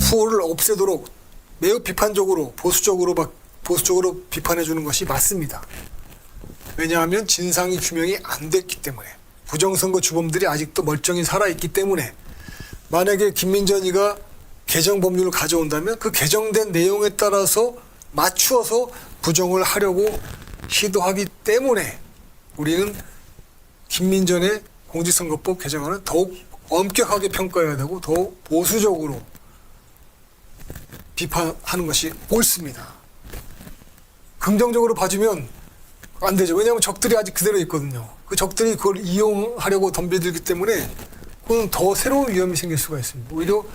수호를 없애도록 매우 비판적으로 보수적으로 비판해 주는 것이 맞습니다. 왜냐하면 진상이 규명이 안 됐기 때문에, 부정선거 주범들이 아직도 멀쩡히 살아있기 때문에, 만약에 김민전이가 개정 법률을 가져온다면 그 개정된 내용에 따라서 맞추어서 부정을 하려고 시도하기 때문에 우리는 김민전의 공직선거법 개정안은 더욱 엄격하게 평가해야 되고 더욱 보수적으로 비판하는 것이 옳습니다. 긍정적으로 봐주면 안 되죠. 왜냐하면 적들이 아직 그대로 있거든요. 그 적들이 그걸 이용하려고 덤비들기 때문에 그건 더 새로운 위험이 생길 수가 있습니다. 오히려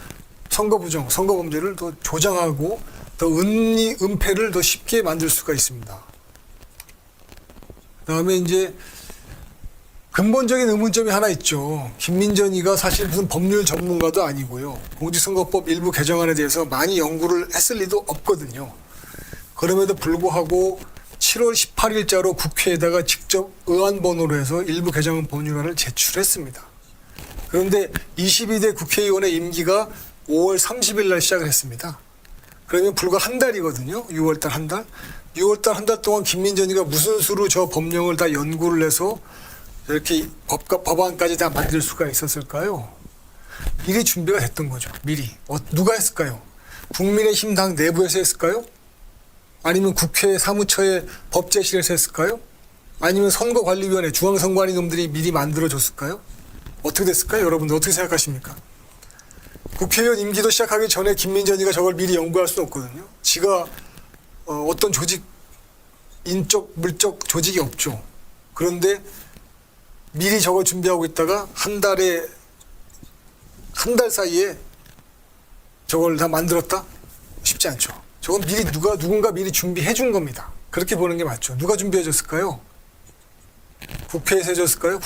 선거 부정, 선거 범죄를 더 조장하고 더 은폐를 더 쉽게 만들 수가 있습니다. 그다음에 이제 근본적인 의문점이 하나 있죠. 김민전이가 사실 무슨 법률 전문가도 아니고요. 공직선거법 일부 개정안에 대해서 많이 연구를 했을 리도 없거든요. 그럼에도 불구하고 7월 18일자로 국회에다가 직접 의안번호로 해서 일부 개정안 법률안을 제출했습니다. 그런데 22대 국회의원의 임기가 5월 30일 날 시작을 했습니다. 그러면 불과 한 달이거든요. 6월달 한 달. 6월달 한 달 동안 김민전이가 무슨 수로 저 법령을 다 연구를 해서 이렇게 법안까지 다 만들 수가 있었을까요? 미리 준비가 됐던 거죠. 미리. 누가 했을까요? 국민의힘 당 내부에서 했을까요? 아니면 국회 사무처의 법제실에서 했을까요? 아니면 선거관리위원회 중앙선관위 놈들이 미리 만들어줬을까요? 어떻게 됐을까요? 여러분들 어떻게 생각하십니까? 국회의원 임기도 시작하기 전에 김민전이가 저걸 미리 연구할 수는 없거든요. 지가 어떤 조직, 인적, 물적 조직이 없죠. 그런데 미리 저걸 준비하고 있다가 한 달 사이에 저걸 다 만들었다? 쉽지 않죠. 저건 미리 누군가 미리 준비해 준 겁니다. 그렇게 보는 게 맞죠. 누가 준비해 줬을까요? 국회에서 해줬을까요?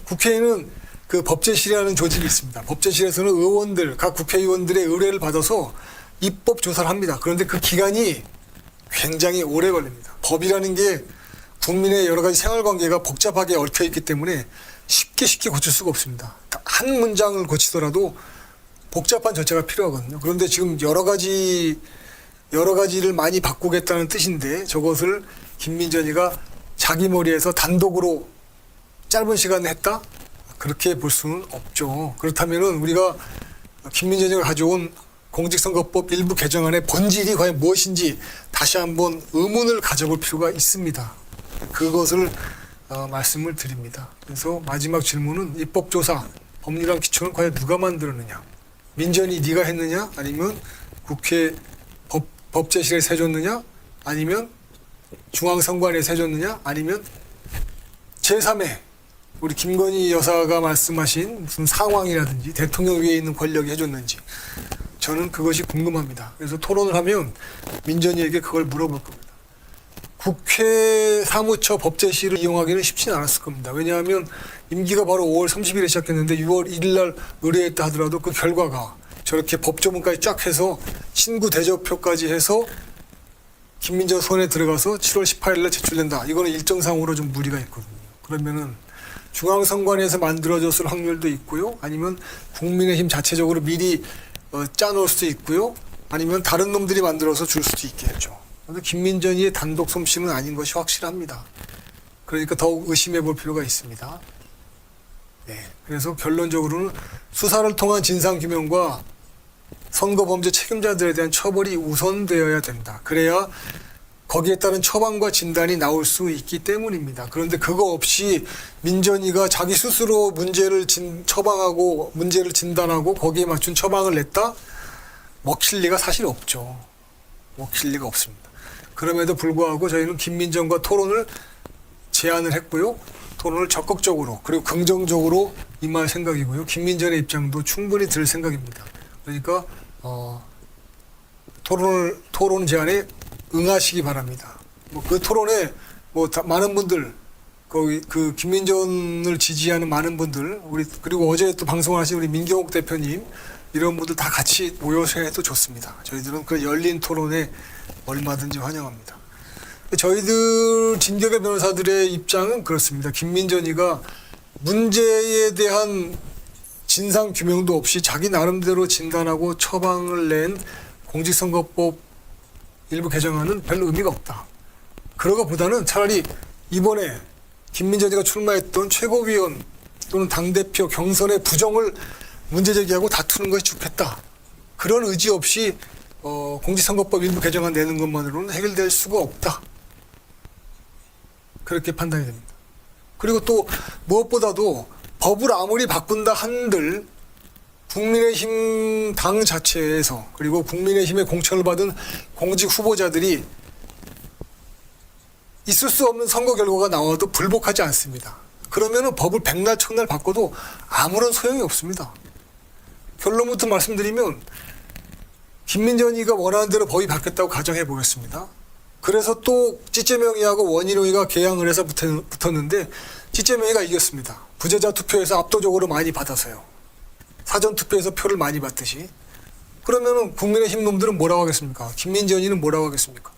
국회에는 그 법제실이라는 조직이 있습니다. 법제실에서는 의원들, 각 국회의원들의 의뢰를 받아서 입법 조사를 합니다. 그런데 그 기간이 굉장히 오래 걸립니다. 법이라는 게 국민의 여러 가지 생활관계가 복잡하게 얽혀있기 때문에 쉽게 고칠 수가 없습니다. 한 문장을 고치더라도 복잡한 절차가 필요하거든요. 그런데 지금 여러 가지를 많이 바꾸겠다는 뜻인데 저것을 김민전이가 자기 머리에서 단독으로 짧은 시간에 했다? 그렇게 볼 수는 없죠. 그렇다면은 우리가 김민전이가 가져온 공직선거법 일부 개정안의 본질이 과연 무엇인지 다시 한번 의문을 가져볼 필요가 있습니다. 그것을 말씀을 드립니다. 그래서 마지막 질문은 입법조사, 법률안 기초는 과연 누가 만들었느냐? 민전이 네가 했느냐? 아니면 국회 법제실에서 해줬느냐? 아니면 중앙선관위에서 해줬느냐? 아니면 제3의 우리 김건희 여사가 말씀하신 무슨 상황이라든지 대통령 위에 있는 권력이 해줬는지 저는 그것이 궁금합니다. 그래서 토론을 하면 민전이에게 그걸 물어볼 겁니다. 국회 사무처 법제실을 이용하기는 쉽지는 않았을 겁니다. 왜냐하면 임기가 바로 5월 30일에 시작했는데 6월 1일 날 의뢰했다 하더라도 그 결과가 저렇게 법조문까지 쫙 해서 신구 대조표까지 해서 김민전 손에 들어가서 7월 18일 날 제출된다. 이거는 일정상으로 좀 무리가 있거든요. 그러면은 중앙선관위에서 만들어졌을 확률도 있고요. 아니면 국민의힘 자체적으로 미리 짜놓을 수도 있고요. 아니면 다른 놈들이 만들어서 줄 수도 있겠죠. 그런데 김민전이의 단독 솜씨는 아닌 것이 확실합니다. 그러니까 더욱 의심해 볼 필요가 있습니다. 네. 그래서 결론적으로는 수사를 통한 진상규명과 선거범죄 책임자들에 대한 처벌이 우선되어야 된다. 그래야 거기에 따른 처방과 진단이 나올 수 있기 때문입니다. 그런데 그거 없이 민전이가 자기 스스로 문제를 처방하고 문제를 진단하고 거기에 맞춘 처방을 냈다? 먹힐 리가 사실 없죠. 먹힐 리가 없습니다. 그럼에도 불구하고 저희는 김민전과 토론을 제안을 했고요. 토론을 적극적으로 그리고 긍정적으로 임할 생각이고요. 김민전의 입장도 충분히 들을 생각입니다. 그러니까 토론 제안에 응하시기 바랍니다. 그 토론에 많은 분들 거기 그 김민전을 지지하는 많은 분들 그리고 어제 또 방송을 하신 우리 민경욱 대표님 이런 분들 다 같이 모여서 해도 좋습니다. 저희들은 그 열린 토론에 얼마든지 환영합니다. 저희들 진격의 변호사들의 입장은 그렇습니다. 김민전이가 문제에 대한 진상 규명도 없이 자기 나름대로 진단하고 처방을 낸 공직선거법 일부 개정안은 별로 의미가 없다. 그러고보다는 차라리 이번에 김민전이가 출마했던 최고위원 또는 당대표 경선의 부정을 문제제기하고 다투는 것이 좋겠다. 그런 의지 없이 공직선거법 일부 개정안 내는 것만으로는 해결될 수가 없다. 그렇게 판단이 됩니다. 그리고 또 무엇보다도 법을 아무리 바꾼다 한들 국민의힘 당 자체에서 그리고 국민의힘의 공천을 받은 공직 후보자들이 있을 수 없는 선거 결과가 나와도 불복하지 않습니다. 그러면은 법을 백날 천날 바꿔도 아무런 소용이 없습니다. 결론부터 말씀드리면 김민전이가 원하는 대로 법이 바뀌었다고 가정해 보겠습니다. 그래서 또 찌째명이하고 원희룡이가 개항을 해서 붙었는데 찌째명이가 이겼습니다. 부재자 투표에서 압도적으로 많이 받아서요. 사전 투표에서 표를 많이 받듯이. 그러면은 국민의힘 놈들은 뭐라고 하겠습니까? 김민전이는 뭐라고 하겠습니까?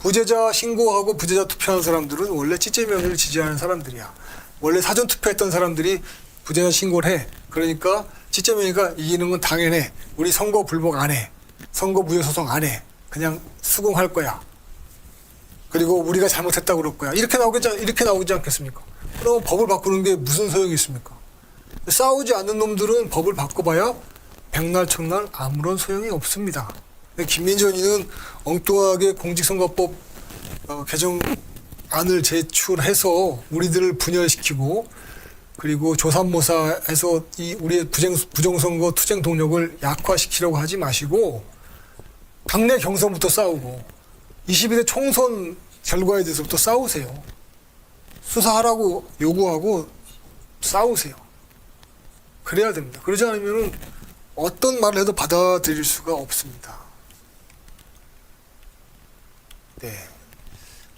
부재자 신고하고 부재자 투표하는 사람들은 원래 찌째명이를 지지하는 사람들이야. 원래 사전 투표했던 사람들이 부재자 신고를 해. 그러니까 찌째명이가 이기는 건 당연해. 우리 선거 불복 안 해. 선거 무효 소송 안 해. 그냥 수긍할 거야. 그리고 우리가 잘못했다고 그럴 거야. 이렇게 나오지 않겠습니까? 그럼 법을 바꾸는 게 무슨 소용이 있습니까? 싸우지 않는 놈들은 법을 바꿔봐야 백날 천날 아무런 소용이 없습니다. 김민전이는 엉뚱하게 공직선거법 개정안을 제출해서 우리들을 분열시키고 그리고 조삼모사해서 이 우리의 부정선거 투쟁 동력을 약화시키려고 하지 마시고 당내 경선부터 싸우고 22대 총선 결과에 대해서부터 싸우세요. 수사하라고 요구하고 싸우세요. 그래야 됩니다. 그러지 않으면 어떤 말을 해도 받아들일 수가 없습니다. 네,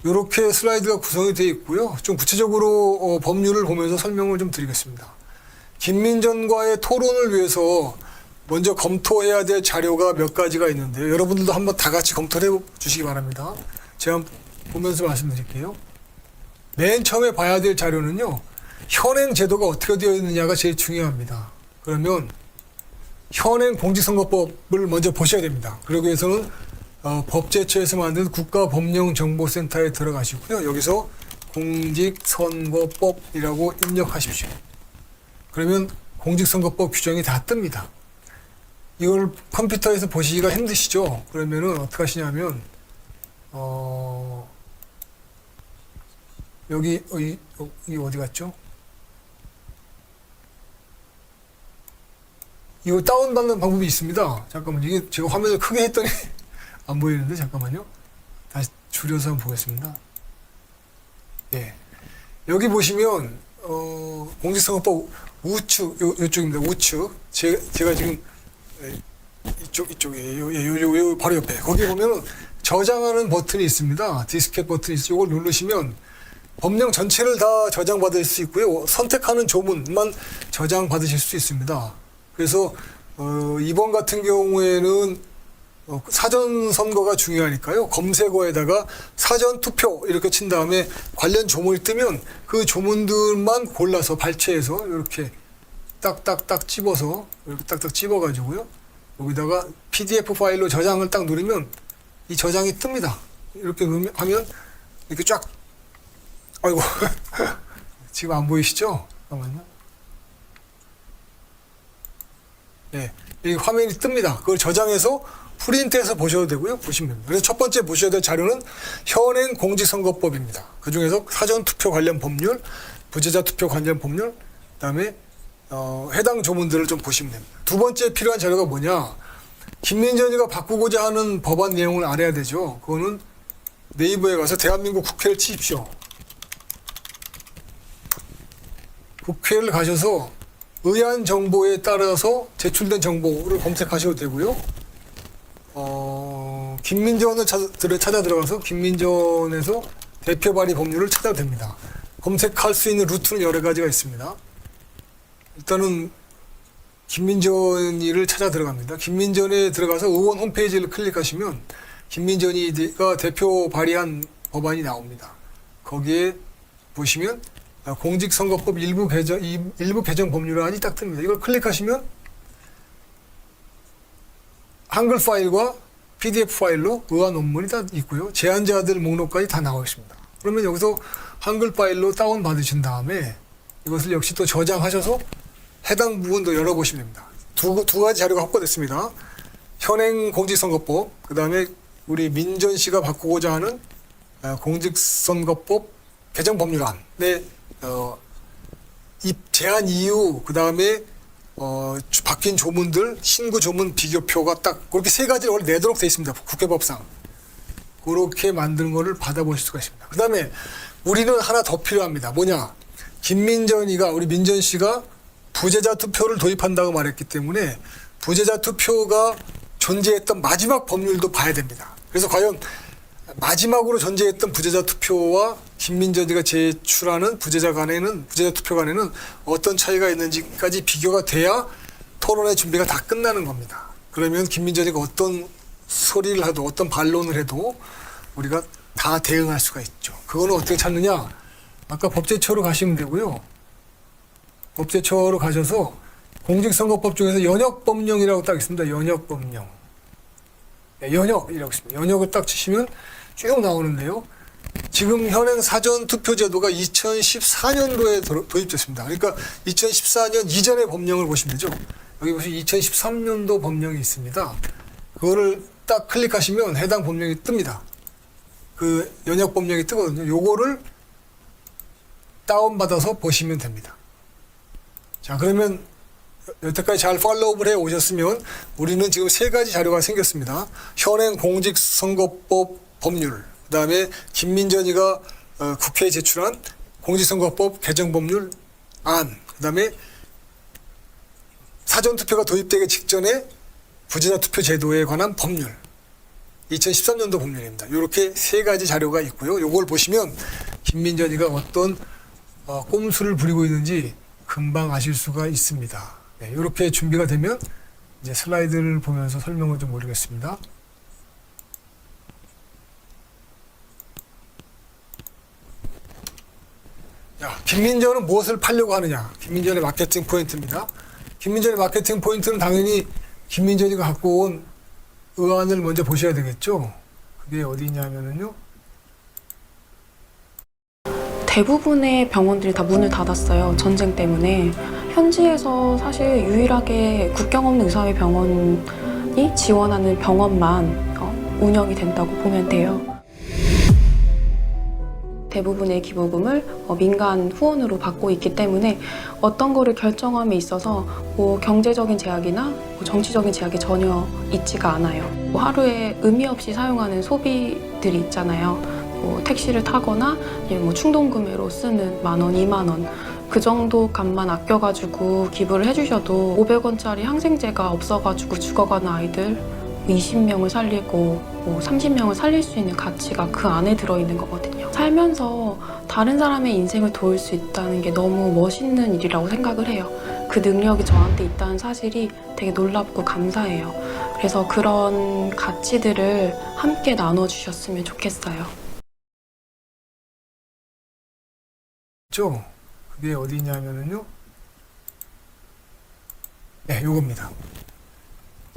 이렇게 슬라이드가 구성이 되어 있고요. 좀 구체적으로 법률을 보면서 설명을 좀 드리겠습니다. 김민전과의 토론을 위해서 먼저 검토해야 될 자료가 몇 가지가 있는데요. 여러분들도 한번 다 같이 검토를 해주시기 바랍니다. 제가 보면서 말씀드릴게요. 맨 처음에 봐야 될 자료는요. 현행 제도가 어떻게 되어 있느냐가 제일 중요합니다. 그러면 현행 공직선거법을 먼저 보셔야 됩니다. 그러기 위해서는 법제처에서 만든 국가법령정보센터에 들어가시고요. 여기서 공직선거법이라고 입력하십시오. 그러면 공직선거법 규정이 다 뜹니다. 이걸 컴퓨터에서 보시기가 힘드시죠? 그러면은 어떻게 하시냐면 여기 어디 갔죠? 이거 다운받는 방법이 있습니다. 잠깐만, 이게 제가 화면을 크게 했더니 안 보이는데 잠깐만요. 다시 줄여서 한번 보겠습니다. 예, 여기 보시면 공직선거법 우측 요쪽입니다. 우측 제가 지금 이쪽에 바로 옆에 거기 보면 저장하는 버튼이 있습니다. 디스켓 버튼이 있어요. 이걸 누르시면 법령 전체를 다 저장받을 수 있고요. 선택하는 조문만 저장받으실 수 있습니다. 그래서 이번 같은 경우에는 사전 선거가 중요하니까요. 검색어에다가 사전 투표 이렇게 친 다음에 관련 조문이 뜨면 그 조문들만 골라서 발췌해서 이렇게 딱딱딱 집어서 이렇게 딱딱 집어가지고요. 여기다가 PDF 파일로 저장을 딱 누르면 이 저장이 뜹니다. 이렇게 하면 이렇게 쫙, 아이고 지금 안 보이시죠? 잠깐만요. 네, 이 화면이 뜹니다. 그걸 저장해서 프린트해서 보셔도 되고요. 보시면 됩니다. 그래서 첫 번째 보셔야 될 자료는 현행 공직선거법입니다. 그 중에서 사전투표 관련 법률, 부재자 투표 관련 법률, 그다음에 해당 조문들을 좀 보시면 됩니다. 두 번째 필요한 자료가 뭐냐? 김민전이가 바꾸고자 하는 법안 내용을 알아야 되죠. 그거는 네이버에 가서 대한민국 국회를 치십시오. 국회를 가셔서 의안 정보에 따라서 제출된 정보를 검색하셔도 되고요. 김민전을 찾아 들어가서 김민전에서 대표 발의 법률을 찾아도 됩니다. 검색할 수 있는 루트는 여러 가지가 있습니다. 일단은 김민전이를 찾아 들어갑니다. 김민전에 들어가서 의원 홈페이지를 클릭하시면 김민전이가 대표 발의한 법안이 나옵니다. 거기에 보시면 공직선거법 일부 개정 법률안이 딱 뜹니다. 이걸 클릭하시면 한글 파일과 PDF 파일로 의안 논문이 다 있고요. 제안자들 목록까지 다 나와 있습니다. 그러면 여기서 한글 파일로 다운 받으신 다음에 이것을 역시 또 저장하셔서 해당 부분도 열어보시면 됩니다. 두 가지 자료가 확보됐습니다. 현행 공직선거법, 그 다음에 우리 민전 씨가 바꾸고자 하는 공직선거법 개정 법률안의 제안 이유, 그 다음에 바뀐 조문들, 신구 조문 비교표가 딱 그렇게 세 가지를 원래 내도록 되어 있습니다. 국회법상. 그렇게 만든 거를 받아보실 수가 있습니다. 그 다음에 우리는 하나 더 필요합니다. 뭐냐? 김민전이가, 우리 민전 씨가 부재자 투표를 도입한다고 말했기 때문에 부재자 투표가 존재했던 마지막 법률도 봐야 됩니다. 그래서 과연 마지막으로 존재했던 부재자 투표와 김민전이가 제출하는 부재자 투표 간에는 어떤 차이가 있는지까지 비교가 돼야 토론의 준비가 다 끝나는 겁니다. 그러면 김민전이가 어떤 소리를 해도 어떤 반론을 해도 우리가 다 대응할 수가 있죠. 그거는 어떻게 찾느냐? 아까 법제처로 가시면 되고요. 법제처로 가셔서 공직선거법 중에서 연역법령이라고 딱 있습니다. 연역법령. 연역이라고 있습니다. 연역을 딱 치시면 쭉 나오는데요. 지금 현행 사전투표제도가 2014년도에 도입됐습니다. 그러니까 2014년 이전의 법령을 보시면 되죠. 여기 보시면 2013년도 법령이 있습니다. 그거를 딱 클릭하시면 해당 법령이 뜹니다. 그 연역 법령이 뜨거든요. 요거를 다운받아서 보시면 됩니다. 자, 그러면 여태까지 잘 팔로우를 해 오셨으면 우리는 지금 세 가지 자료가 생겼습니다. 현행 공직선거법 법률, 그 다음에 김민전이가 국회에 제출한 공직선거법 개정 법률 안, 그 다음에 사전투표가 도입되기 직전에 부재자 투표 제도에 관한 법률, 2013년도 법률입니다. 이렇게 세 가지 자료가 있고요. 요걸 보시면 김민전이가 어떤 꼼수를 부리고 있는지 금방 아실 수가 있습니다. 네, 이렇게 준비가 되면 이제 슬라이드를 보면서 설명을 좀 올리겠습니다. 자, 김민전은 무엇을 팔려고 하느냐? 김민전의 마케팅 포인트입니다. 김민전의 마케팅 포인트는 당연히 김민전이가 갖고 온 의안을 먼저 보셔야 되겠죠. 그게 어디 있냐면요. 대부분의 병원들이 다 문을 닫았어요. 전쟁 때문에. 현지에서 사실 유일하게 국경 없는 의사회 병원이 지원하는 병원만 운영이 된다고 보면 돼요. 대부분의 기부금을 민간 후원으로 받고 있기 때문에 어떤 거를 결정함에 있어서 뭐 경제적인 제약이나 정치적인 제약이 전혀 있지가 않아요. 하루에 의미 없이 사용하는 소비들이 있잖아요. 택시를 타거나 충동구매로 쓰는 10,000원, 20,000원 그 정도 값만 아껴가지고 기부를 해주셔도 500원짜리 항생제가 없어가지고 죽어가는 아이들 20명을 살리고 30명을 살릴 수 있는 가치가 그 안에 들어있는 거거든요. 살면서 다른 사람의 인생을 도울 수 있다는 게 너무 멋있는 일이라고 생각을 해요. 그 능력이 저한테 있다는 사실이 되게 놀랍고 감사해요. 그래서 그런 가치들을 함께 나눠주셨으면 좋겠어요. 그게 어디 있냐면요. 네, 요겁니다.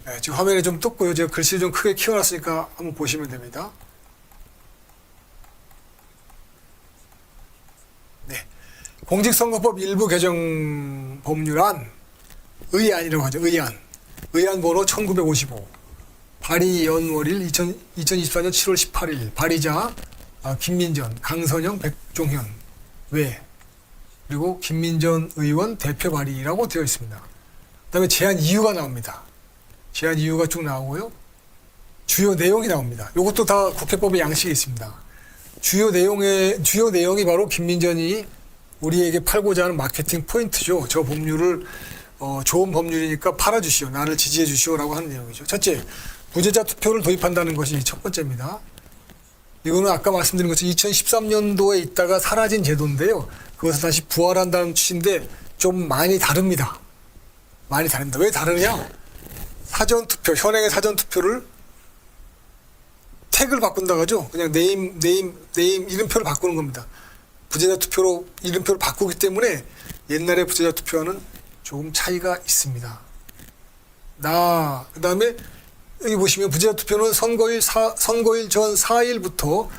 네, 지금 화면에 좀 떴고요. 제가 글씨를 좀 크게 키워놨으니까 한번 보시면 됩니다. 네, 공직선거법 일부 개정 법률안 의안이라고 하죠. 의안 번호 1955 발의 연월일 2024년 7월 18일 발의자 김민전, 강선영, 백종현 외 그리고 김민전 의원 대표 발의라고 되어 있습니다. 그 다음에 제안 이유가 나옵니다. 제안 이유가 쭉 나오고요. 주요 내용이 나옵니다. 이것도 다 국회법의 양식이 있습니다. 주요 내용이 바로 김민전이 우리에게 팔고자 하는 마케팅 포인트죠. 저 법률을 좋은 법률이니까 팔아주시오. 나를 지지해 주시오라고 하는 내용이죠. 첫째, 부재자 투표를 도입한다는 것이 첫 번째입니다. 이거는 아까 말씀드린 것처럼 2013년도에 있다가 사라진 제도인데요. 그것을 다시 부활한다는 취지인데 좀 많이 다릅니다. 많이 다릅니다. 왜 다르냐? 사전투표, 현행의 사전투표를 택을 바꾼다고 하죠. 그냥 네임, 이름표를 바꾸는 겁니다. 부재자 투표로 이름표를 바꾸기 때문에 옛날의 부재자 투표와는 조금 차이가 있습니다. 그다음에 여기 보시면 부재자 투표는 선거일 전 4일부터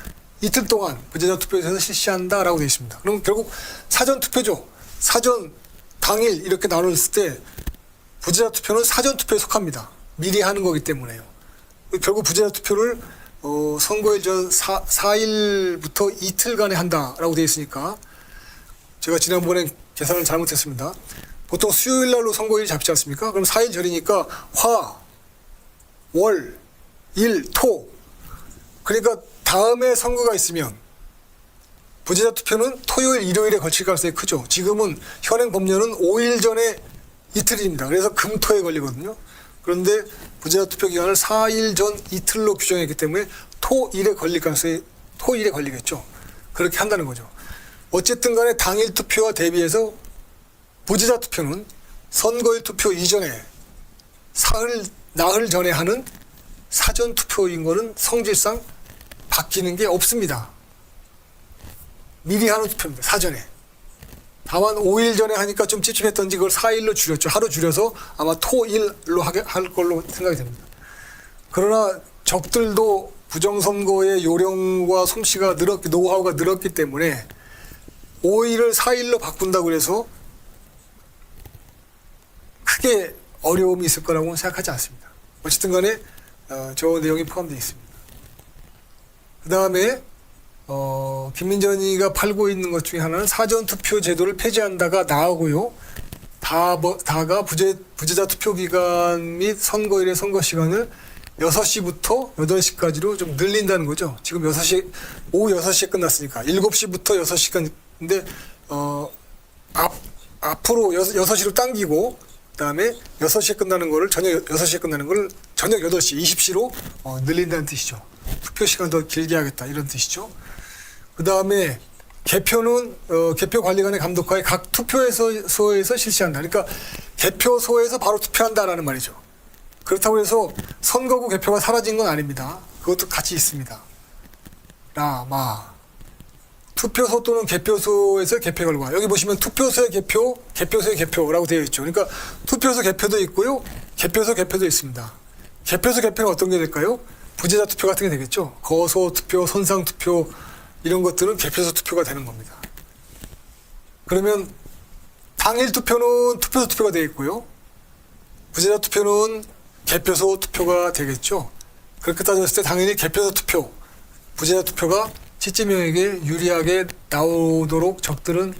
이틀 동안 부재자 투표에서 실시한다라고 되어 있습니다. 그럼 결국 사전 투표죠. 사전 당일 이렇게 나눴을 때 부재자 투표는 사전 투표에 속합니다. 미리 하는 거기 때문에요. 결국 부재자 투표를 선거일 전 4일부터 이틀간에 한다라고 되어 있으니까 제가 지난번에 계산을 잘못했습니다. 보통 수요일 날로 선거일이 잡지 않습니까? 그럼 4일 전이니까 화, 월, 일, 토. 그러니까 다음에 선거가 있으면 부재자 투표는 토요일, 일요일에 걸칠 가능성이 크죠. 지금은 현행 법률은 5일 전에 이틀입니다. 그래서 금토에 걸리거든요. 그런데 부재자 투표 기간을 4일 전 이틀로 규정했기 때문에 토일에 걸릴 가능성이 토일에 걸리겠죠. 그렇게 한다는 거죠. 어쨌든 간에 당일 투표와 대비해서 부재자 투표는 선거일 투표 이전에 나흘 전에 하는 사전 투표인 거는 성질상 바뀌는 게 없습니다. 미리 하는 투표입니다. 사전에. 다만 5일 전에 하니까 좀 찝찝했던지 그걸 4일로 줄였죠. 하루 줄여서 아마 토일로 할 걸로 생각이 됩니다. 그러나 적들도 부정선거의 요령과 솜씨가 노하우가 늘었기 때문에 5일을 4일로 바꾼다고 해서 크게 어려움이 있을 거라고 생각하지 않습니다. 어쨌든 간에 저 내용이 포함되어 있습니다. 그 다음에 김민전이가 팔고 있는 것 중에 하나는 사전투표 제도를 폐지한다가 나오고요. 다가 부재자 투표 기간 및 선거일의 선거 시간을 6시부터 8시까지로 좀 늘린다는 거죠. 지금 오후 6시에 끝났으니까 7시부터 6시까지인데 앞으로 6시로 당기고 그다음에 6시에 끝나는 거를 저녁 6시에 끝나는 거를 저녁 8시 20시로 늘린다는 뜻이죠. 투표 시간 더 길게 하겠다 이런 뜻이죠. 그다음에 개표는 개표관리관의 감독하에 각 투표소에서 실시한다. 그러니까 개표소에서 바로 투표한다라는 말이죠. 그렇다고 해서 선거구 개표가 사라진 건 아닙니다. 그것도 같이 있습니다. 투표소 또는 개표소에서 개표 결과. 여기 보시면 투표소의 개표, 개표소의 개표라고 되어 있죠. 그러니까 투표소 개표도 있고요. 개표소 개표도 있습니다. 개표소 개표는 어떤 게 될까요? 부재자 투표 같은 게 되겠죠. 거소 투표, 선상 투표 이런 것들은 개표소 투표가 되는 겁니다. 그러면 당일 투표는 투표소 투표가 되어 있고요. 부재자 투표는 개표소 투표가 되겠죠. 그렇게 따졌을 때 당연히 개표소 투표, 부재자 투표가 시지명에게 유리하게 나오도록 적들은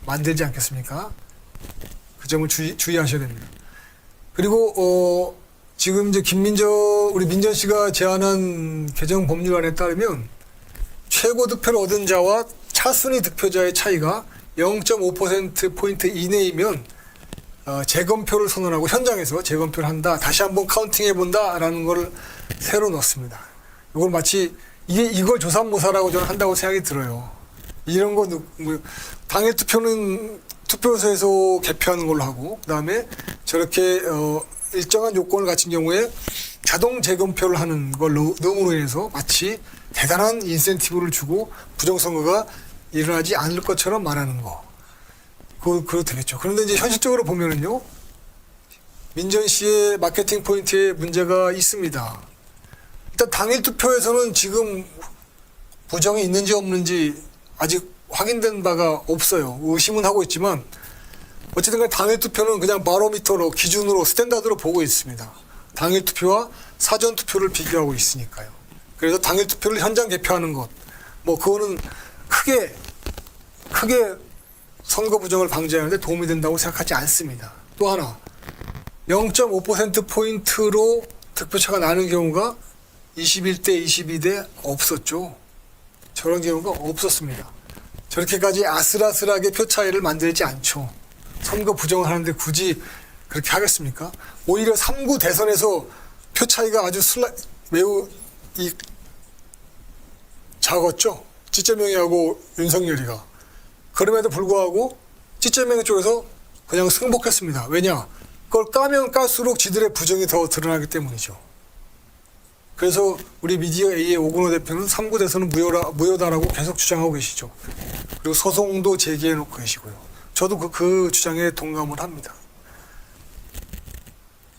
만들지 않겠습니까? 그 점을 주의하셔야 됩니다. 그리고 지금 이제 우리 민전 씨가 제안한 개정 법률안에 따르면 최고 득표를 얻은 자와 차순위 득표자의 차이가 0.5%포인트 이내이면 재검표를 선언하고 현장에서 재검표를 한다. 다시 한번 카운팅해 본다라는 걸 새로 넣습니다. 이걸 마치 이걸 조삼모사라고 저는 한다고 생각이 들어요. 이런 거 당일 투표는 투표소에서 개표하는 걸로 하고 그다음에 저렇게 일정한 요건을 갖춘 경우에 자동 재검표를 하는 걸 넣음으로 인해서 마치 대단한 인센티브를 주고 부정선거가 일어나지 않을 것처럼 말하는 거. 그거 되겠죠. 그런데 이제 현실적으로 보면은요, 민전 씨의 마케팅 포인트에 문제가 있습니다. 일단 당일 투표에서는 지금 부정이 있는지 없는지 아직 확인된 바가 없어요. 의심은 하고 있지만 어쨌든 간에 당일 투표는 그냥 바로미터로 기준으로 스탠다드로 보고 있습니다. 당일 투표와 사전 투표를 비교하고 있으니까요. 그래서 당일 투표를 현장 개표하는 것, 그거는 크게 선거 부정을 방지하는 데 도움이 된다고 생각하지 않습니다. 또 하나, 0.5%포인트로 득표차가 나는 경우가 21대, 22대 없었죠. 저런 경우가 없었습니다. 저렇게까지 아슬아슬하게 표 차이를 만들지 않죠. 선거 부정을 하는데 굳이 그렇게 하겠습니까? 오히려 3구 대선에서 표 차이가 아주 매우 작았죠. 찌쩌명이하고 윤석열이가. 그럼에도 불구하고 찌쩌명 쪽에서 그냥 승복했습니다. 왜냐? 그걸 까면 깔수록 지들의 부정이 더 드러나기 때문이죠. 그래서 우리 미디어 A의 오근호 대표는 3구 대선은 무효다라고 계속 주장하고 계시죠. 그리고 소송도 제기해 놓고 계시고요. 저도 그 주장에 동감을 합니다.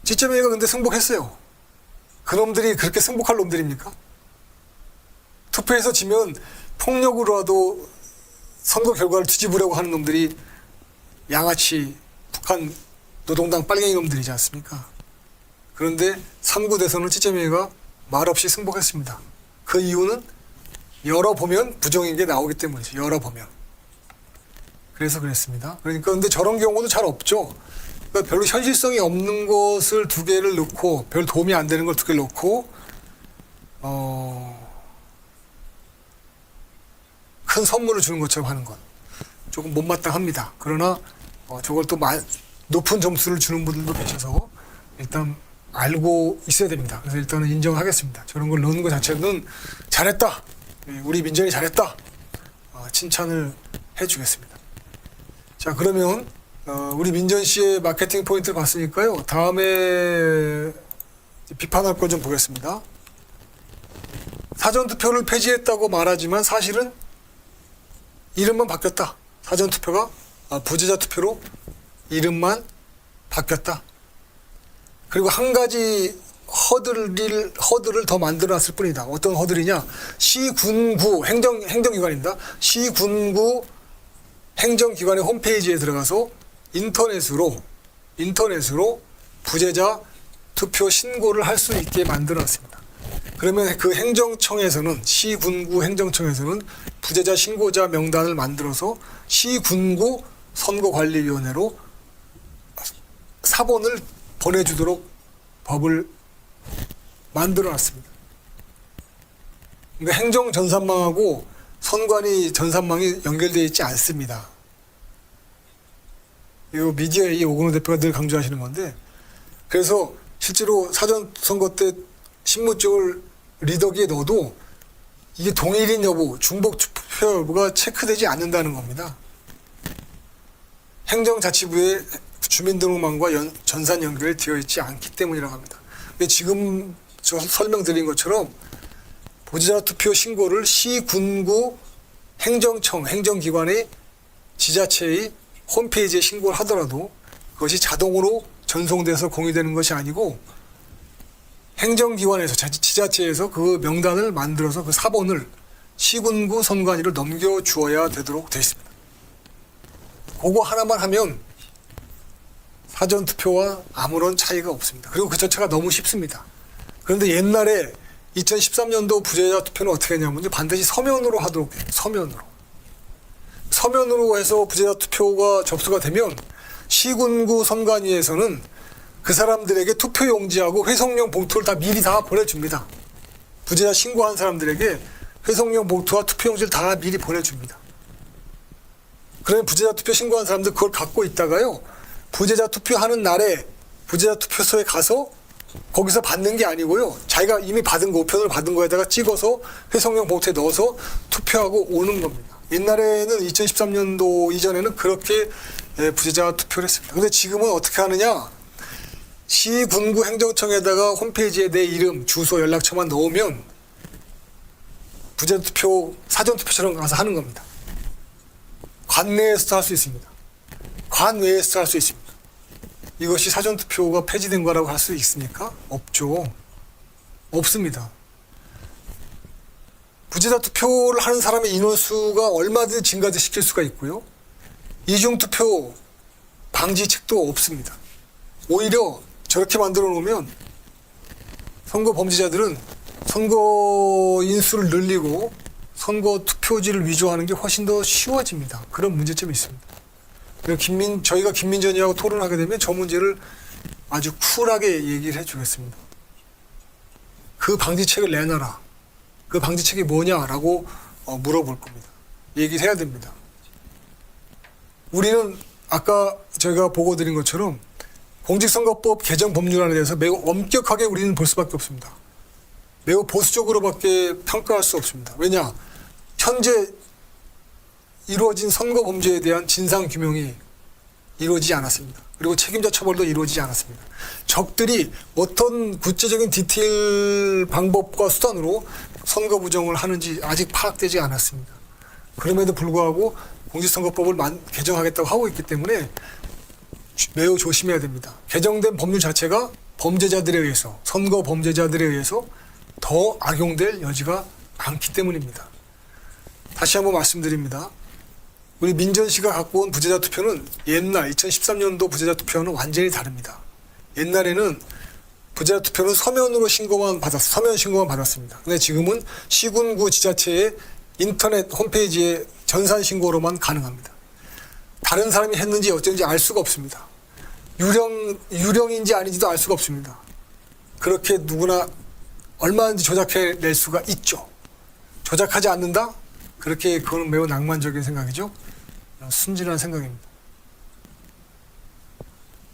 찌쩌매가 근데 승복했어요. 그놈들이 그렇게 승복할 놈들입니까? 투표에서 지면 폭력으로라도 선거 결과를 뒤집으려고 하는 놈들이 양아치 북한 노동당 빨갱이 놈들이지 않습니까? 그런데 3구 대선을 찌쩌매가 말없이 승복했습니다. 그 이유는 열어보면 부정인 게 나오기 때문이죠. 열어보면. 그래서 그랬습니다. 그러니까 근데 저런 경우도 잘 없죠. 그러니까 별로 현실성이 없는 것을 두 개를 넣고 별 도움이 안 되는 걸 두 개를 넣고 큰 선물을 주는 것처럼 하는 건 조금 못마땅합니다. 그러나 저걸 또 높은 점수를 주는 분들도 계셔서 일단 알고 있어야 됩니다. 그래서 일단은 인정하겠습니다. 저런 걸 넣는 것 자체는 잘했다. 우리 민전이 잘했다. 칭찬을 해주겠습니다. 자, 그러면 우리 민전 씨의 마케팅 포인트를 봤으니까요. 다음에 비판할 거 좀 보겠습니다. 사전투표를 폐지했다고 말하지만 사실은 이름만 바뀌었다. 사전투표가 부재자 투표로 이름만 바뀌었다. 그리고 한 가지 허들을 더 만들어놨을 뿐이다. 어떤 허들이냐? 시군구 행정기관입니다. 시군구 행정기관의 홈페이지에 들어가서 인터넷으로 부재자 투표 신고를 할 수 있게 만들어놨습니다. 그러면 그 행정청에서는 시군구 행정청에서는 부재자 신고자 명단을 만들어서 시군구 선거관리위원회로 사본을 보내주도록 법을 만들어놨습니다. 그러니까 행정 전산망하고 선관위 전산망이 연결되어 있지 않습니다. 이 미디어 A 오근호 대표가 늘 강조하시는 건데, 그래서 실제로 사전 선거 때 신분증을 리더기에 넣어도 이게 동일인 여부, 중복 투표 여부가 체크되지 않는다는 겁니다. 행정자치부의 주민등록망과 전산 연결이 되어 있지 않기 때문이라고 합니다. 근데 지금 저 설명드린 것처럼 부재자 투표 신고를 시군구 행정청, 행정기관의 지자체의 홈페이지에 신고를 하더라도 그것이 자동으로 전송돼서 공유되는 것이 아니고 행정기관에서, 지자체에서 그 명단을 만들어서 그 사본을 시군구 선관위로 넘겨주어야 되도록 되어 있습니다. 그거 하나만 하면 사전투표와 아무런 차이가 없습니다. 그리고 그 자체가 너무 쉽습니다. 그런데 옛날에 2013년도 부재자 투표는 어떻게 했냐면요. 반드시 서면으로 하도록 해요. 서면으로 해서 부재자 투표가 접수가 되면 시군구 선관위에서는 그 사람들에게 투표용지하고 회성용 봉투를 미리 다 보내줍니다. 부재자 신고한 사람들에게 회성용 봉투와 투표용지를 다 미리 보내줍니다. 그러면 부재자 투표 신고한 사람들 그걸 갖고 있다가요. 부재자 투표하는 날에 부재자 투표소에 가서 거기서 받는 게 아니고요. 자기가 이미 받은 거, 우편을 받은 거에다가 찍어서 회성용 봉투에 넣어서 투표하고 오는 겁니다. 옛날에는 2013년도 이전에는 그렇게 부재자 투표를 했습니다. 근데 지금은 어떻게 하느냐? 시군구 행정청에다가 홈페이지에 내 이름, 주소, 연락처만 넣으면 부재자 투표, 사전투표처럼 가서 하는 겁니다. 관내에서도 할 수 있습니다. 관외에서도 할 수 있습니다. 이것이 사전투표가 폐지된 거라고 할 수 있습니까? 없죠. 없습니다. 부재자 투표를 하는 사람의 인원수가 얼마든지 증가시킬 수가 있고요. 이중투표 방지책도 없습니다. 오히려 저렇게 만들어 놓으면 선거 범죄자들은 선거 인수를 늘리고 선거 투표지를 위조하는 게 훨씬 더 쉬워집니다. 그런 문제점이 있습니다. 저희가 김민전이하고 토론하게 되면 저 문제를 아주 쿨하게 얘기를 해주겠습니다. 그 방지책을 내놔라. 그 방지책이 뭐냐라고 물어볼 겁니다. 얘기를 해야 됩니다. 우리는 아까 저희가 보고 드린 것처럼 공직선거법 개정 법률안에 대해서 매우 엄격하게 우리는 볼 수밖에 없습니다. 매우 보수적으로밖에 평가할 수 없습니다. 왜냐? 현재 이루어진 선거 범죄에 대한 진상규명이 이루어지지 않았습니다. 그리고 책임자 처벌도 이루어지지 않았습니다. 적들이 어떤 구체적인 디테일 방법과 수단으로 선거 부정을 하는지 아직 파악되지 않았습니다. 그럼에도 불구하고 공직선거법을 개정하겠다고 하고 있기 때문에 매우 조심해야 됩니다. 개정된 법률 자체가 범죄자들에 의해서, 선거 범죄자들에 의해서 더 악용될 여지가 많기 때문입니다. 다시 한번 말씀드립니다. 우리 민전 씨가 갖고 온 부재자 투표는 옛날 2013년도 부재자 투표와는 완전히 다릅니다. 옛날에는 부재자 투표는 서면 신고만 받았습니다. 근데 지금은 시군구 지자체의 인터넷 홈페이지에 전산 신고로만 가능합니다. 다른 사람이 했는지 어쩐지 알 수가 없습니다. 유령인지 아닌지도 알 수가 없습니다. 그렇게 누구나 얼마든지 조작해낼 수가 있죠. 조작하지 않는다? 그렇게 그건 매우 낭만적인 생각이죠. 순진한 생각입니다.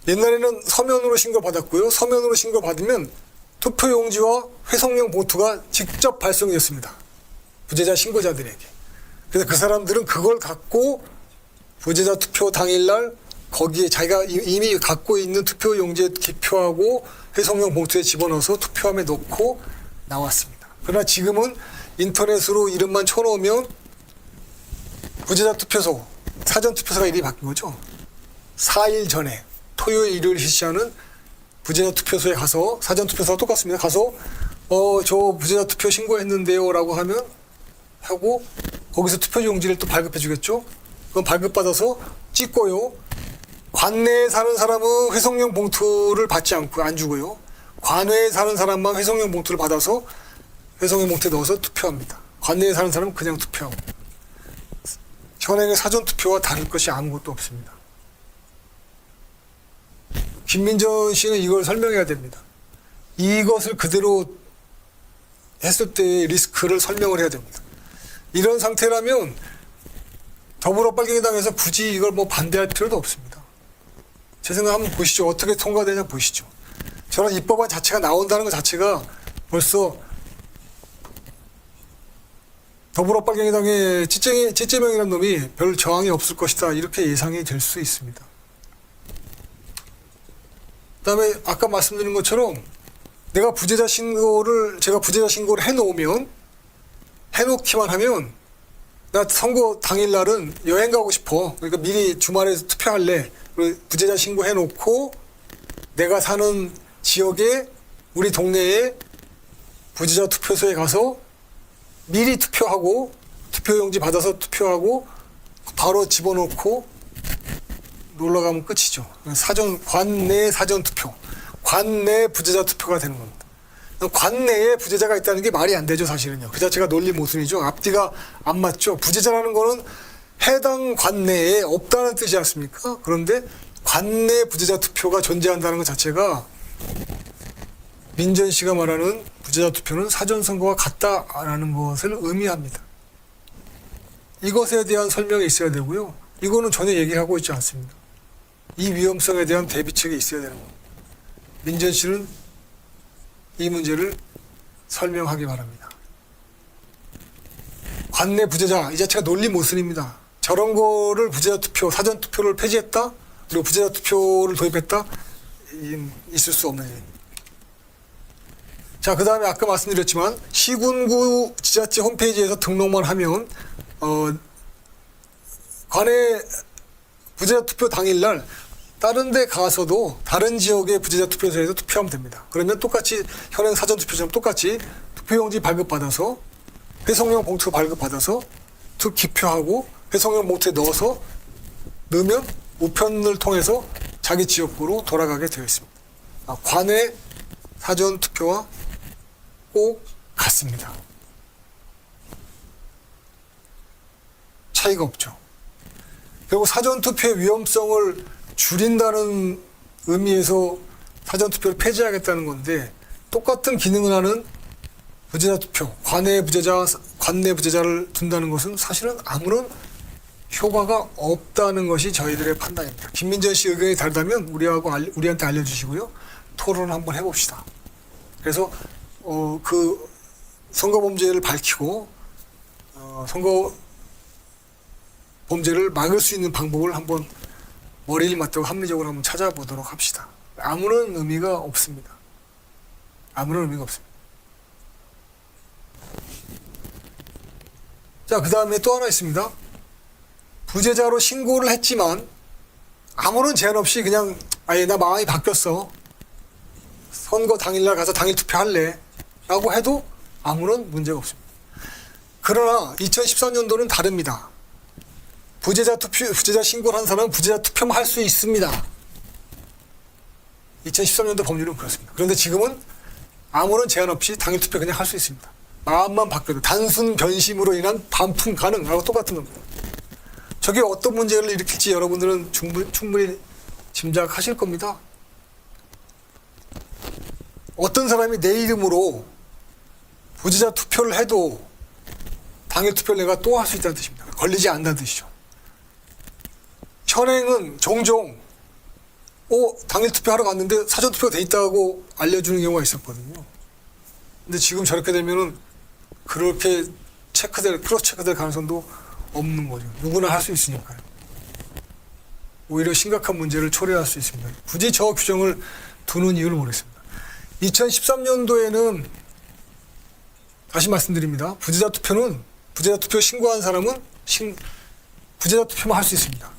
옛날에는 서면으로 신고받았고요. 서면으로 신고받으면 투표용지와 회성용 봉투가 직접 발송됐습니다. 부재자 신고자들에게. 그래서 그 사람들은 그걸 갖고 부재자 투표 당일날 거기에 자기가 이미 갖고 있는 투표용지에 기표하고 회성용 봉투에 집어넣어서 투표함에 넣고 나왔습니다. 그러나 지금은 인터넷으로 이름만 쳐놓으면 부재자 투표소, 사전 투표소가 이름이 바뀐 거죠. 4일 전에 토요일, 일요일 실시하는 부재자 투표소에 가서, 사전 투표소와 똑같습니다. 가서 저 부재자 투표 신고했는데요 라고 하고 거기서 투표용지를 또 발급해 주겠죠. 그럼 발급받아서 찍고요. 관내에 사는 사람은 회성용 봉투를 받지 않고 안 주고요. 관외에 사는 사람만 회성용 봉투를 받아서 회성용 봉투에 넣어서 투표합니다. 관내에 사는 사람은 그냥 투표하고. 현행의 사전 투표와 다를 것이 아무것도 없습니다. 김민전 씨는 이걸 설명해야 됩니다. 이것을 그대로 했을 때의 리스크를 설명을 해야 됩니다. 이런 상태라면 더불어빨갱이당에서 굳이 이걸 반대할 필요도 없습니다. 제 생각 한번 보시죠. 어떻게 통과되냐 보시죠. 저런 입법안 자체가 나온다는 것 자체가 벌써 더불어빨갱이당의 찌째명이라는 놈이 별 저항이 없을 것이다. 이렇게 예상이 될 수 있습니다. 그다음에 아까 말씀드린 것처럼 제가 부재자 신고를 해놓기만 하면 나 선거 당일날은 여행 가고 싶어. 그러니까 미리 주말에 투표할래. 부재자 신고 해놓고 내가 사는 지역에 우리 동네에 부재자 투표소에 가서 미리 투표하고 투표용지 받아서 투표하고 바로 집어넣고 놀러 가면 끝이죠. 관내 사전 투표, 관내 부재자 투표가 되는 겁니다. 관내에 부재자가 있다는 게 말이 안 되죠, 사실은요. 그 자체가 논리 모순이죠. 앞뒤가 안 맞죠. 부재자라는 거는 해당 관내에 없다는 뜻이지 않습니까? 그런데 관내 부재자 투표가 존재한다는 것 자체가 민전 씨가 말하는 부재자 투표는 사전선거와 같다라는 것을 의미합니다. 이것에 대한 설명이 있어야 되고요. 이거는 전혀 얘기하고 있지 않습니다. 이 위험성에 대한 대비책이 있어야 되는 겁니다. 민전 씨는 이 문제를 설명하기 바랍니다. 관내 부재자, 이 자체가 논리 모순입니다. 저런 거를 부재자 투표, 사전 투표를 폐지했다? 그리고 부재자 투표를 도입했다? 있을 수 없는 일입니다. 자, 그 다음에 아까 말씀드렸지만 시군구 지자체 홈페이지에서 등록만 하면 관내 부재자 투표 당일날 다른 데 가서도 다른 지역의 부재자 투표소에서 투표하면 됩니다. 그러면 똑같이 현행 사전 투표처럼 똑같이 투표용지 발급받아서 회성용 봉투 발급받아서 기표하고 회성용 봉투에 넣으면 우편을 통해서 자기 지역구로 돌아가게 되어 있습니다. 관내 사전 투표와 꼭 같습니다. 차이가 없죠. 그리고 사전 투표의 위험성을 줄인다는 의미에서 사전 투표를 폐지하겠다는 건데 똑같은 기능을 하는 부재자 투표, 관내 부재자를 둔다는 것은 사실은 아무런 효과가 없다는 것이 저희들의 판단입니다. 김민전 씨 의견이 다르다면 우리한테 알려주시고요. 토론을 한번 해봅시다. 그래서 그 선거 범죄를 밝히고 선거 범죄를 막을 수 있는 방법을 한번 머리를 맞대고 합리적으로 한번 찾아보도록 합시다. 아무런 의미가 없습니다. 아무런 의미가 없습니다. 자, 그 다음에 또 하나 있습니다. 부재자로 신고를 했지만 아무런 제한 없이 그냥 아예 나 마음이 바뀌었어. 선거 당일날 가서 당일 투표할래. 라고 해도 아무런 문제가 없습니다. 그러나 2013년도는 다릅니다. 부재자 신고를 한 사람은 부재자 투표만 할 수 있습니다. 2013년도 법률은 그렇습니다. 그런데 지금은 아무런 제한 없이 당일 투표 그냥 할 수 있습니다. 마음만 바뀌어도 단순 변심으로 인한 반품 가능하고 똑같은 겁니다. 저게 어떤 문제를 일으킬지 여러분들은 충분히 짐작하실 겁니다. 어떤 사람이 내 이름으로 부재자 투표를 해도 당일 투표를 내가 또 할 수 있다는 뜻입니다. 걸리지 않는다는 뜻이죠. 현행은 종종 당일 투표하러 갔는데 사전 투표가 돼 있다고 알려주는 경우가 있었거든요. 근데 지금 저렇게 되면은 그렇게 크로스 체크될 가능성도 없는 거죠. 누구나 할 수 있으니까요. 오히려 심각한 문제를 초래할 수 있습니다. 굳이 저 규정을 두는 이유를 모르겠습니다. 2013년도에는 다시 말씀드립니다. 부재자 투표 신고한 사람은 부재자 투표만 할 수 있습니다.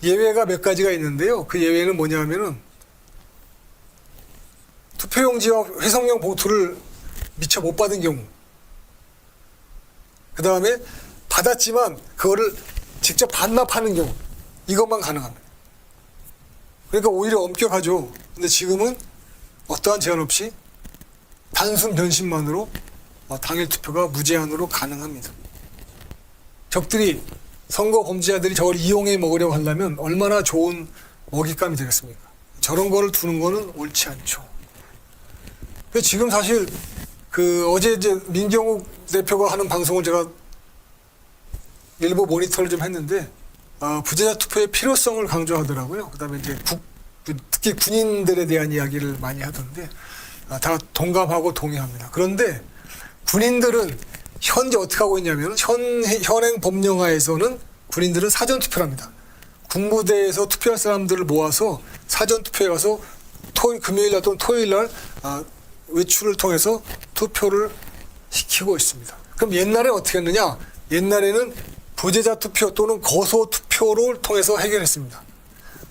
예외가 몇 가지가 있는데요. 그 예외는 뭐냐 하면은 투표용지와 회성용 봉투를 미처 못 받은 경우, 그 다음에 받았지만 그거를 직접 반납하는 경우, 이것만 가능합니다. 그러니까 오히려 엄격하죠. 근데 지금은 어떠한 제한 없이 단순 변심만으로 당일 투표가 무제한으로 가능합니다. 적들이 선거 범죄자들이 저걸 이용해 먹으려고 한다면 얼마나 좋은 먹잇감이 되겠습니까? 저런 거를 두는 거는 옳지 않죠. 지금 사실 어제 이제 민경욱 대표가 하는 방송을 제가 일부 모니터를 좀 했는데 부재자 투표의 필요성을 강조하더라고요. 그다음에 이제 특히 군인들에 대한 이야기를 많이 하던데 다 동감하고 동의합니다. 그런데 군인들은 현재 어떻게 하고 있냐면 현행 법령하에서는 군인들은 사전 투표를 합니다. 군부대에서 투표할 사람들을 모아서 사전 투표에 가서 금요일날 또는 토요일날 외출을 통해서 투표를 시키고 있습니다. 그럼 옛날에 어떻게 했느냐? 옛날에는 부재자 투표 또는 거소 투표를 통해서 해결했습니다.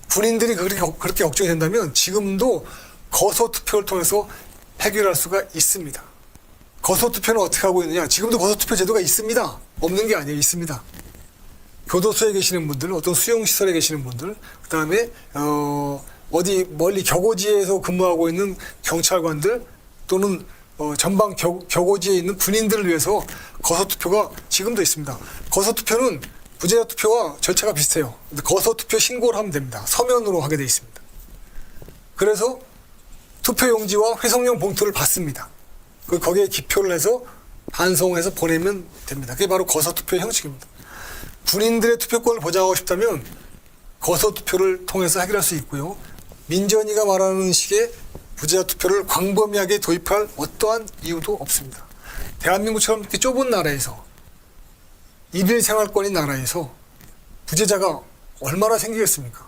군인들이 그렇게 걱정이 된다면 지금도 거소 투표를 통해서 해결할 수가 있습니다. 거소 투표는 어떻게 하고 있느냐? 지금도 거소 투표 제도가 있습니다. 없는 게 아니에요. 있습니다. 교도소에 계시는 분들, 어떤 수용시설에 계시는 분들, 그 다음에 어디 멀리 격오지에서 근무하고 있는 경찰관들 또는 전방 격오지에 있는 군인들을 위해서 거소투표가 지금도 있습니다. 거소투표는 부재자 투표와 절차가 비슷해요. 근데 거소투표 신고를 하면 됩니다. 서면으로 하게 돼 있습니다. 그래서 투표용지와 회성용 봉투를 받습니다. 거기에 기표를 해서 반송해서 보내면 됩니다. 그게 바로 거소투표의 형식입니다. 군인들의 투표권을 보장하고 싶다면 거소투표를 통해서 해결할 수 있고요. 민전이가 말하는 식의 부재자 투표를 광범위하게 도입할 어떠한 이유도 없습니다. 대한민국처럼 이렇게 좁은 나라에서 일일 생활권인 나라에서 부재자가 얼마나 생기겠습니까?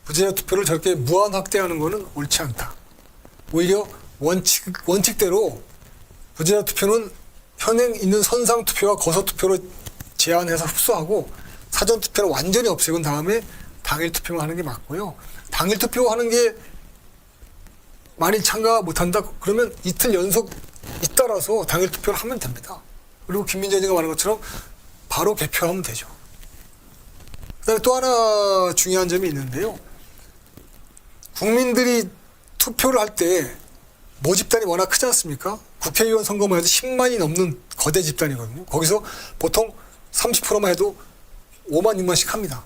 부재자 투표를 저렇게 무한 확대하는 것은 옳지 않다. 오히려 원칙대로 부재자 투표는 현행 있는 선상 투표와 거소 투표로 제한해서 흡수하고 사전 투표를 완전히 없애고 다음에 당일 투표만 하는 게 맞고요. 당일 투표하는 게 많이 참가 못한다 그러면 이틀 연속 잇따라서 당일 투표를 하면 됩니다. 그리고 김민전이가 말한 것처럼 바로 개표하면 되죠. 그다음에 또 하나 중요한 점이 있는데요. 국민들이 투표를 할 때 모집단이 워낙 크지 않습니까? 국회의원 선거만 해도 10만이 넘는 거대 집단이거든요. 거기서 보통 30%만 해도 5만, 6만씩 합니다.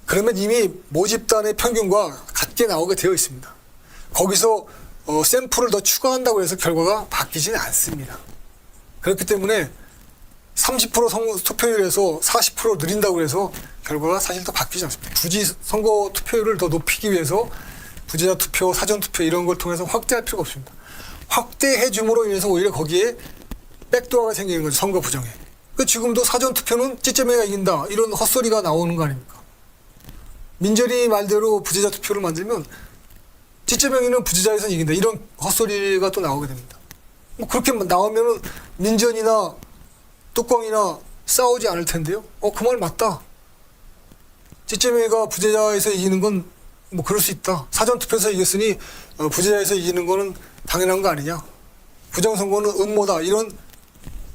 그러면 이미 모집단의 평균과 같게 나오게 되어 있습니다. 거기서 샘플을 더 추가한다고 해서 결과가 바뀌지는 않습니다. 그렇기 때문에 30% 투표율에서 40% 늘린다고 해서 결과가 사실 더 바뀌지 않습니다. 굳이 선거 투표율을 더 높이기 위해서 부재자 투표, 사전 투표 이런 걸 통해서 확대할 필요가 없습니다. 확대해 줌으로 인해서 오히려 거기에 백도어가 생기는 거죠. 선거 부정에. 그 지금도 사전투표는 찌쩌매가 이긴다 이런 헛소리가 나오는 거 아닙니까? 민전이 말대로 부재자 투표를 만들면 찌쩌매는 부재자에서 이긴다 이런 헛소리가 또 나오게 됩니다. 뭐 그렇게 나오면은 민전이나 뚜껑이나 싸우지 않을 텐데요. 그 말 맞다. 찌쩌매가 부재자에서 이기는 건 뭐 그럴 수 있다. 사전투표에서 이겼으니 부재자에서 이기는 거는 당연한 거 아니냐. 부정선거는 음모다. 이런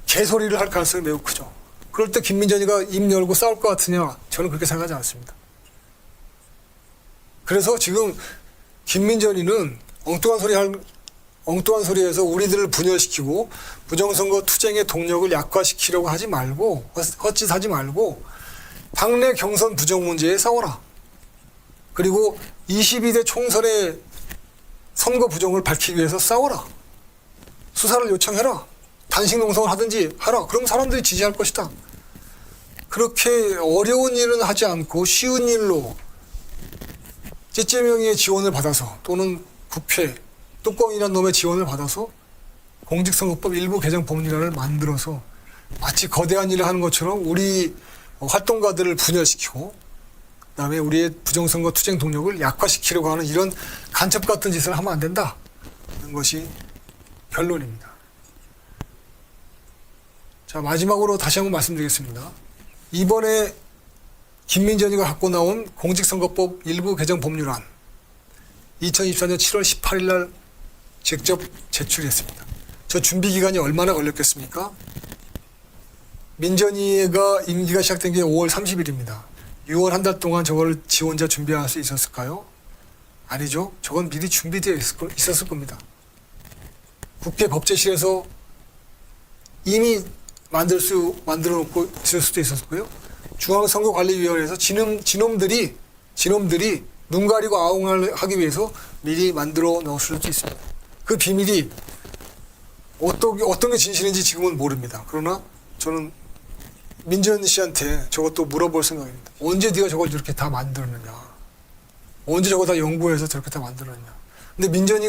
개소리를 할 가능성이 매우 크죠. 그럴 때 김민전이가 입 열고 싸울 것 같으냐? 저는 그렇게 생각하지 않습니다. 그래서 지금 김민전이는 엉뚱한 소리에서 우리들을 분열시키고 부정선거 투쟁의 동력을 약화시키려고 하지 말고 헛짓하지 말고 당내 경선 부정 문제에 싸워라. 그리고 22대 총선의 선거 부정을 밝히기 위해서 싸워라. 수사를 요청해라. 단식 농성을 하든지 하라. 그럼 사람들이 지지할 것이다. 그렇게 어려운 일은 하지 않고 쉬운 일로 찌찌명의 지원을 받아서 또는 국회 뚜껑이라는 놈의 지원을 받아서 공직선거법 일부 개정 법률안을 만들어서 마치 거대한 일을 하는 것처럼 우리 활동가들을 분열시키고 그다음에 우리의 부정선거 투쟁 동력을 약화시키려고 하는 이런 간첩 같은 짓을 하면 안 된다. 하는 것이 결론입니다. 자, 마지막으로 다시 한번 말씀드리겠습니다. 이번에 김민전이가 갖고 나온 공직선거법 일부 개정 법률안 2024년 7월 18일 날 직접 제출했습니다. 저 준비 기간이 얼마나 걸렸겠습니까? 민전이가 임기가 시작된 게 5월 30일입니다. 6월 한 달 동안 저걸 지 혼자 준비할 수 있었을까요? 아니죠. 저건 미리 준비되어 있었을 겁니다. 국회 법제실에서 이미 만들어 놓고 있을 수도 있었고요. 중앙선거관리위원회에서 진놈들이 눈 가리고 아웅을 하기 위해서 미리 만들어 놓았을 수도 있습니다. 그 비밀이 어떤 게 진실인지 지금은 모릅니다. 그러나 저는 민전 씨한테 저것도 물어볼 생각입니다. 언제 네가 저걸 이렇게 다 만들었느냐. 언제 저거 다 연구해서 저렇게 다 만들었느냐. 근데 민전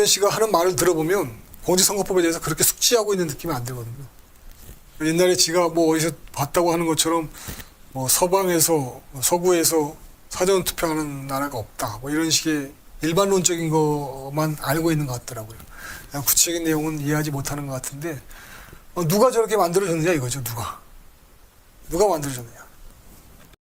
씨가 하는 말을 들어보면 공직선거법에 대해서 그렇게 숙지하고 있는 느낌이 안 들거든요. 옛날에 지가 뭐 어디서 봤다고 하는 것처럼 뭐 서구에서 사전투표하는 나라가 없다. 뭐 이런 식의 일반론적인 것만 알고 있는 것 같더라고요. 그냥 구체적인 내용은 이해하지 못하는 것 같은데 누가 저렇게 만들어줬느냐 이거죠. 누가 만들어줬느냐.